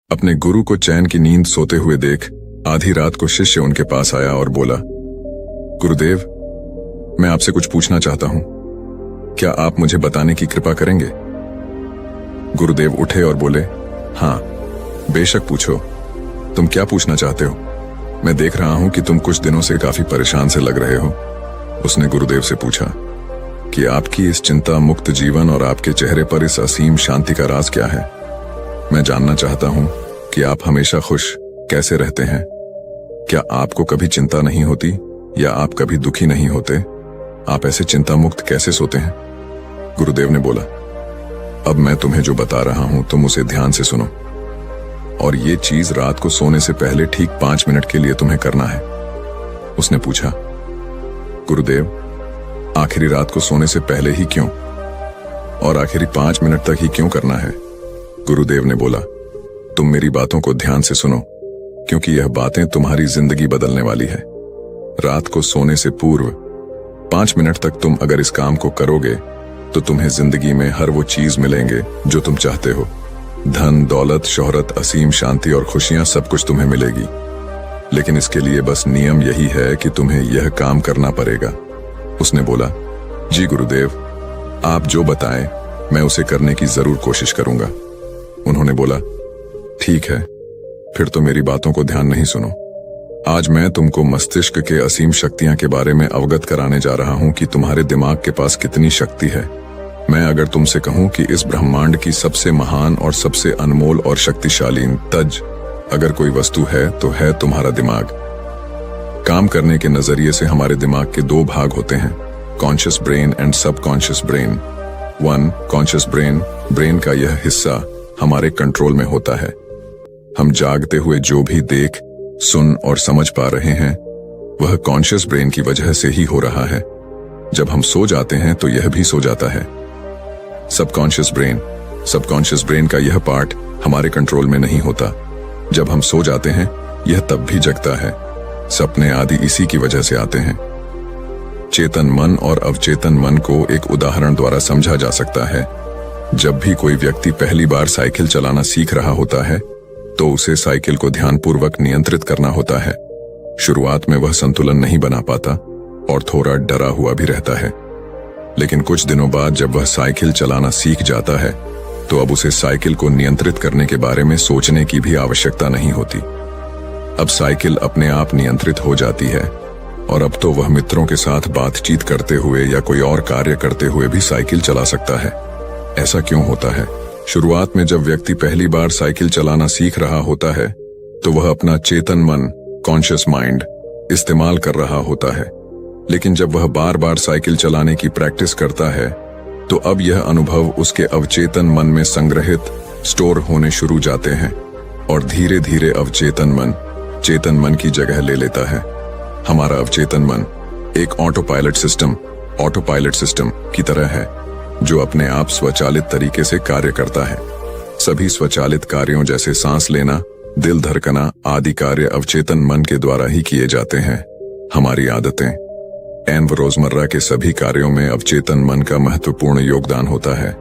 अपने गुरु को चैन की नींद सोते हुए देख आधी रात को शिष्य उनके पास आया और बोला, गुरुदेव, मैं आपसे कुछ पूछना चाहता हूं, क्या आप मुझे बताने की कृपा करेंगे? गुरुदेव उठे और बोले, हाँ, बेशक पूछो। तुम क्या पूछना चाहते हो? मैं देख रहा हूं कि तुम कुछ दिनों से काफी परेशान से लग रहे हो। उसने गुरुदेव से पूछा कि आपकी इस चिंता मुक्त जीवन और आपके चेहरे पर इस असीम शांति का राज क्या है? मैं जानना चाहता हूं कि आप हमेशा खुश कैसे रहते हैं। क्या आपको कभी चिंता नहीं होती या आप कभी दुखी नहीं होते? आप ऐसे चिंता मुक्त कैसे सोते हैं? गुरुदेव ने बोला, अब मैं तुम्हें जो बता रहा हूं तुम उसे ध्यान से सुनो, और ये चीज रात को सोने से पहले ठीक 5 मिनट के लिए तुम्हें करना है। उसने पूछा, गुरुदेव, आखिरी रात को सोने से पहले ही क्यों, और आखिरी 5 मिनट तक ही क्यों करना है? गुरुदेव ने बोला, तुम मेरी बातों को ध्यान से सुनो, क्योंकि यह बातें तुम्हारी जिंदगी बदलने वाली है। रात को सोने से पूर्व 5 मिनट तक तुम अगर इस काम को करोगे तो तुम्हें जिंदगी में हर वो चीज मिलेंगे जो तुम चाहते हो। धन, दौलत, शोहरत, असीम शांति और खुशियां सब कुछ तुम्हें मिलेगी। लेकिन इसके लिए बस नियम यही है कि तुम्हें यह काम करना पड़ेगा। उसने बोला, जी गुरुदेव, आप जो बताएं मैं उसे करने की जरूर कोशिश करूंगा। उन्होंने बोला, ठीक है, फिर तो मेरी बातों को ध्यान नहीं सुनो। आज मैं तुमको मस्तिष्क के असीम शक्तियां के बारे में अवगत कराने जा रहा हूं कि तुम्हारे दिमाग के पास कितनी शक्ति है। मैं अगर तुमसे कहूं कि इस ब्रह्मांड की सबसे महान और सबसे अनमोल और शक्तिशाली तज अगर कोई वस्तु है तो है तुम्हारा दिमाग। काम करने के नजरिए से हमारे दिमाग के 2 भाग होते हैं, conscious brain and subconscious brain. Conscious brain का यह हिस्सा हमारे कंट्रोल में होता है। हम जागते हुए जो भी देख, सुन और समझ पा रहे हैं वह कॉन्शियस ब्रेन की वजह से ही हो रहा है। जब हम सो जाते हैं तो यह भी सो जाता है। सबकॉन्शियस ब्रेन का यह पार्ट हमारे कंट्रोल में नहीं होता। जब हम सो जाते हैं यह तब भी जगता है। सपने आदि इसी की वजह से आते हैं। चेतन मन और अवचेतन मन को एक उदाहरण द्वारा समझा जा सकता है। जब भी कोई व्यक्ति पहली बार साइकिल चलाना सीख रहा होता है तो उसे साइकिल को ध्यानपूर्वक नियंत्रित करना होता है। शुरुआत में वह संतुलन नहीं बना पाता और थोड़ा डरा हुआ भी रहता है। लेकिन कुछ दिनों बाद जब वह साइकिल चलाना सीख जाता है तो अब उसे साइकिल को नियंत्रित करने के बारे में सोचने की भी आवश्यकता नहीं होती। अब साइकिल अपने आप नियंत्रित हो जाती है और अब तो वह मित्रों के साथ बातचीत करते हुए या कोई और कार्य करते हुए भी साइकिल चला सकता है। ऐसा क्यों होता है? शुरुआत में जब व्यक्ति पहली बार साइकिल चलाना सीख रहा होता है तो वह अपना चेतन मन, कॉन्शियस माइंड इस्तेमाल कर रहा होता है। लेकिन जब वह बार बार साइकिल चलाने की प्रैक्टिस करता है तो अब यह अनुभव उसके अवचेतन मन में संग्रहित, स्टोर होने शुरू जाते हैं और धीरे धीरे अवचेतन मन चेतन मन की जगह ले लेता है। हमारा अवचेतन मन एक ऑटो पायलट सिस्टम की तरह है जो अपने आप स्वचालित तरीके से कार्य करता है। सभी स्वचालित कार्यों जैसे सांस लेना, दिल धड़कना आदि कार्य अवचेतन मन के द्वारा ही किए जाते हैं। हमारी आदतें एवं रोजमर्रा के सभी कार्यों में अवचेतन मन का महत्वपूर्ण योगदान होता है।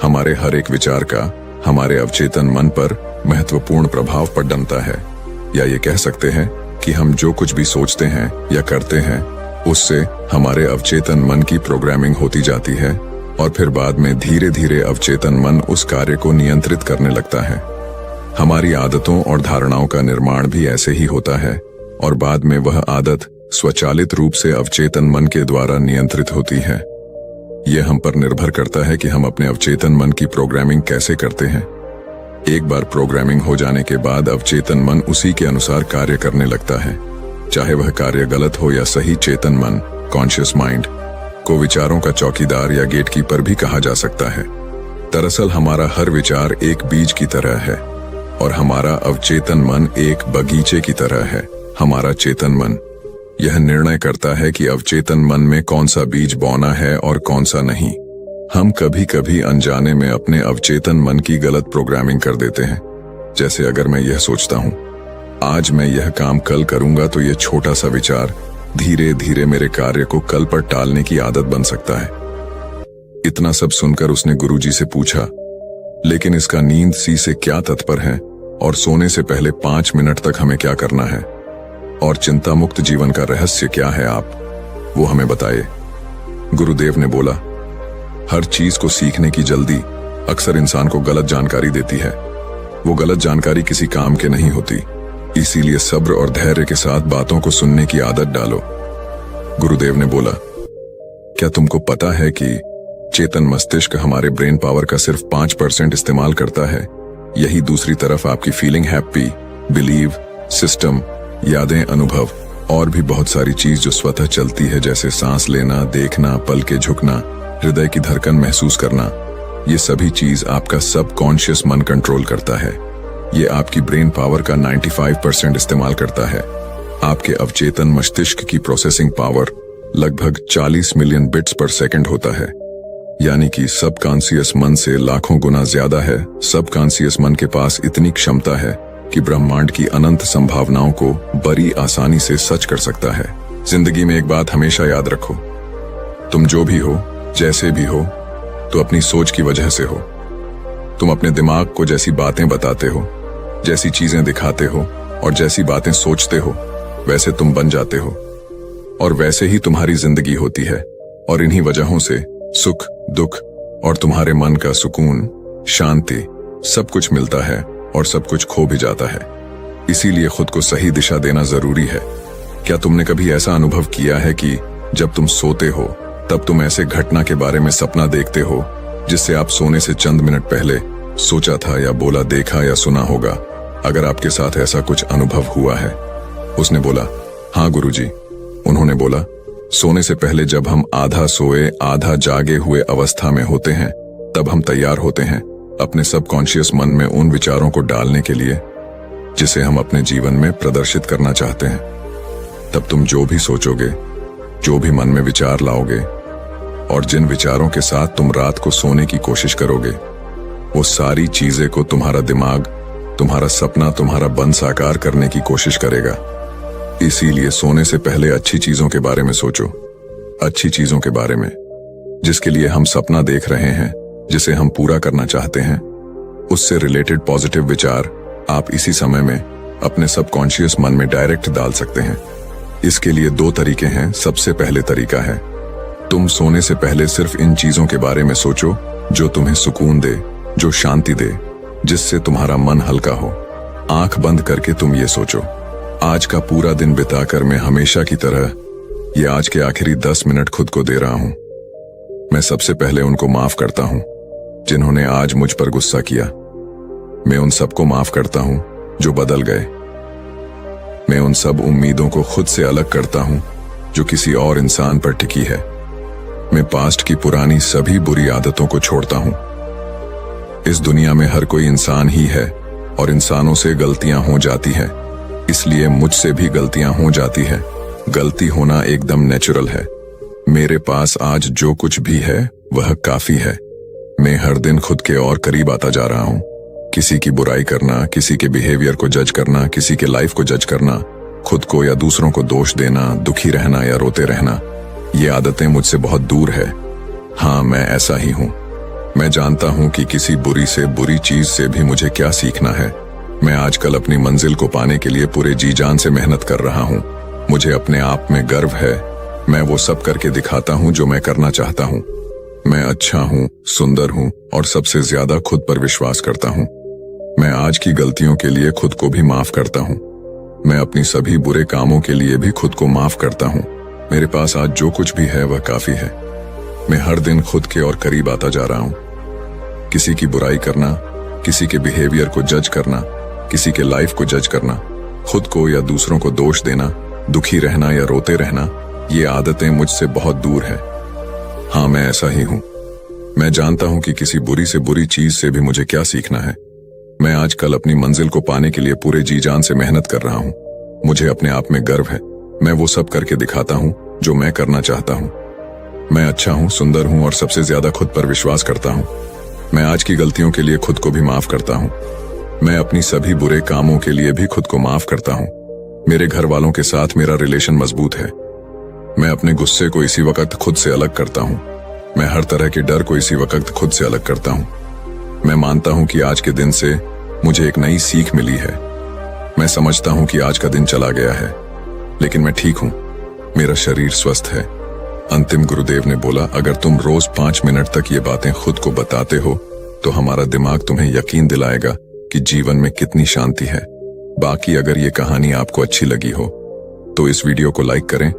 हमारे हर एक विचार का हमारे अवचेतन मन पर महत्वपूर्ण प्रभाव पड़ डलता है। या ये कह सकते हैं कि हम जो कुछ भी सोचते हैं या करते हैं उससे हमारे अवचेतन मन की प्रोग्रामिंग होती जाती है और फिर बाद में धीरे धीरे अवचेतन मन उस कार्य को नियंत्रित करने लगता है। हमारी आदतों और धारणाओं का निर्माण भी ऐसे ही होता है और बाद में वह आदत स्वचालित रूप से अवचेतन मन के द्वारा नियंत्रित होती है। यह हम पर निर्भर करता है कि हम अपने अवचेतन मन की प्रोग्रामिंग कैसे करते हैं। एक बार प्रोग्रामिंग हो जाने के बाद अवचेतन मन उसी के अनुसार कार्य करने लगता है, चाहे वह कार्य गलत हो या सही। चेतन मन, कॉन्शियस माइंड को विचारों का चौकीदार या गेटकीपर भी कहा जा सकता है। दरअसल हमारा हर विचार एक बीज की तरह है और हमारा अवचेतन मन एक बगीचे की तरह है। हमारा चेतन मन यह निर्णय करता है कि अवचेतन मन में कौन सा बीज बोना है और कौन सा नहीं। हम कभी कभी अनजाने में अपने अवचेतन मन की गलत प्रोग्रामिंग कर देते हैं। जैसे अगर मैं यह सोचता हूं, आज मैं यह काम कल करूंगा, तो यह छोटा सा विचार धीरे धीरे मेरे कार्य को कल पर टालने की आदत बन सकता है। इतना सब सुनकर उसने गुरुजी से पूछा, लेकिन इसका नींद सी से क्या तात्पर्य है? और सोने से पहले 5 मिनट तक हमें क्या करना है और चिंता मुक्त जीवन का रहस्य क्या है, आप वो हमें बताइए। गुरुदेव ने बोला, हर चीज को सीखने की जल्दी अक्सर इंसान को गलत जानकारी देती है। वो गलत जानकारी किसी काम के नहीं होती, इसीलिए सब्र और धैर्य के साथ बातों को सुनने की आदत डालो। गुरुदेव ने बोला, क्या तुमको पता है कि चेतन मस्तिष्क हमारे ब्रेन पावर का सिर्फ 5% इस्तेमाल करता है। यही दूसरी तरफ आपकी फीलिंग, हैप्पी, बिलीव, सिस्टम, यादें, अनुभव और भी बहुत सारी चीज जो स्वतः चलती है, जैसे सांस लेना, देखना, पल के झुकना, हृदय की धड़कन महसूस करना, ये सभी चीज आपका सबकॉन्शियस मन कंट्रोल करता है। ये आपकी ब्रेन पावर का 95% इस्तेमाल करता है। आपके अवचेतन मस्तिष्क की प्रोसेसिंग पावर लगभग 40 मिलियन बिट्स पर सेकंड होता है, यानी कि सबकॉन्शियस मन से लाखों गुना ज्यादा है। सबकॉन्शियस मन के पास इतनी क्षमता है कि ब्रह्मांड की अनंत संभावनाओं को बड़ी आसानी से सच कर सकता है। जिंदगी में एक बात हमेशा याद रखो, तुम जो भी हो, जैसे भी हो, तो अपनी सोच की वजह से हो। तुम अपने दिमाग को जैसी बातें बताते हो, जैसी चीजें दिखाते हो और जैसी बातें सोचते हो, वैसे तुम बन जाते हो और वैसे ही तुम्हारी जिंदगी होती है। और इन्हीं वजहों से सुख, दुख और तुम्हारे मन का सुकून, शांति, सब कुछ मिलता है और सब कुछ खो भी जाता है। इसीलिए खुद को सही दिशा देना जरूरी है। क्या तुमने कभी ऐसा अनुभव किया है कि जब तुम सोते हो तब तुम ऐसे घटना के बारे में सपना देखते हो जिससे आप सोने से चंद मिनट पहले सोचा था या बोला, देखा या सुना होगा? अगर आपके साथ ऐसा कुछ अनुभव हुआ है? उसने बोला, हाँ गुरुजी। उन्होंने बोला, सोने से पहले जब हम आधा सोए आधा जागे हुए अवस्था में होते हैं तब हम तैयार होते हैं अपने सबकॉन्शियस मन में उन विचारों को डालने के लिए जिसे हम अपने जीवन में प्रदर्शित करना चाहते हैं। तब तुम जो भी सोचोगे, जो भी मन में विचार लाओगे और जिन विचारों के साथ तुम रात को सोने की कोशिश करोगे, वो सारी चीजें को तुम्हारा दिमाग, तुम्हारा सपना, तुम्हारा बन साकार करने की कोशिश करेगा। इसीलिए सोने से पहले अच्छी चीजों के बारे में सोचो, अच्छी चीजों के बारे में जिसके लिए हम सपना देख रहे हैं, जिसे हम पूरा करना चाहते हैं, उससे रिलेटेड पॉजिटिव विचार आप इसी समय में अपने सबकॉन्शियस मन में डायरेक्ट डाल सकते हैं। इसके लिए 2 तरीके हैं। सबसे पहले तरीका है, तुम सोने से पहले सिर्फ इन चीजों के बारे में सोचो जो तुम्हें सुकून दे, जो शांति दे, जिससे तुम्हारा मन हल्का हो। आंख बंद करके तुम ये सोचो, आज का पूरा दिन बिताकर मैं हमेशा की तरह ये आज के आखिरी 10 मिनट खुद को दे रहा हूं। मैं सबसे पहले उनको माफ करता हूं जिन्होंने आज मुझ पर गुस्सा किया। मैं उन सबको माफ करता हूं जो बदल गए। मैं उन सब उम्मीदों को खुद से अलग करता हूं जो किसी और इंसान पर टिकी है। मैं पास्ट की पुरानी सभी बुरी आदतों को छोड़ता हूं। इस दुनिया में हर कोई इंसान ही है और इंसानों से गलतियां हो जाती हैं, इसलिए मुझसे भी गलतियां हो जाती है। गलती होना एकदम नेचुरल है। मेरे पास आज जो कुछ भी है वह काफी है। मैं हर दिन खुद के और करीब आता जा रहा हूं। किसी की बुराई करना, किसी के बिहेवियर को जज करना, किसी के लाइफ को जज करना, खुद को या दूसरों को दोष देना, दुखी रहना या रोते रहना, ये आदतें मुझसे बहुत दूर है। हाँ, मैं ऐसा ही हूं। मैं जानता हूं कि किसी बुरी से बुरी चीज से भी मुझे क्या सीखना है। मैं आजकल अपनी मंजिल को पाने के लिए पूरे जी जान से मेहनत कर रहा हूं। मुझे अपने आप में गर्व है। मैं वो सब करके दिखाता हूं जो मैं करना चाहता हूं। मैं अच्छा हूं, सुंदर हूं और सबसे ज्यादा खुद पर विश्वास करता हूं। मैं आज की गलतियों के लिए खुद को भी माफ करता हूं। मैं अपनी सभी बुरे कामों के लिए भी खुद को माफ करता हूं। मेरे पास आज जो कुछ भी है वह काफी है। मैं हर दिन खुद के और करीब आता जा रहा हूं। किसी की बुराई करना, किसी के बिहेवियर को जज करना, किसी के लाइफ को जज करना, खुद को या दूसरों को दोष देना, दुखी रहना या रोते रहना, ये आदतें मुझसे बहुत दूर है। हाँ, मैं ऐसा ही हूं। मैं जानता हूं कि किसी बुरी से बुरी चीज से भी मुझे क्या सीखना है। मैं आजकल अपनी मंजिल को पाने के लिए पूरे जी जान से मेहनत कर रहा हूं। मुझे अपने आप में गर्व है। मैं वो सब करके दिखाता हूं जो मैं करना चाहता हूं। मैं अच्छा हूं, सुंदर हूं और सबसे ज्यादा खुद पर विश्वास करता हूं। मैं आज की गलतियों के लिए खुद को भी माफ करता हूं। मैं अपनी सभी बुरे कामों के लिए भी खुद को माफ करता हूं। मेरे घर वालों के साथ मेरा रिलेशन मजबूत है। मैं अपने गुस्से को इसी वक्त खुद से अलग करता हूं। मैं हर तरह के डर को इसी वक्त खुद से अलग करता हूं। मैं मानता हूं कि आज के दिन से मुझे एक नई सीख मिली है। मैं समझता हूं कि आज का दिन चला गया है, लेकिन मैं ठीक हूं, मेरा शरीर स्वस्थ है। अंतिम गुरुदेव ने बोला, अगर तुम रोज 5 मिनट तक ये बातें खुद को बताते हो तो हमारा दिमाग तुम्हें यकीन दिलाएगा कि जीवन में कितनी शांति है। बाकी अगर ये कहानी आपको अच्छी लगी हो तो इस वीडियो को लाइक करें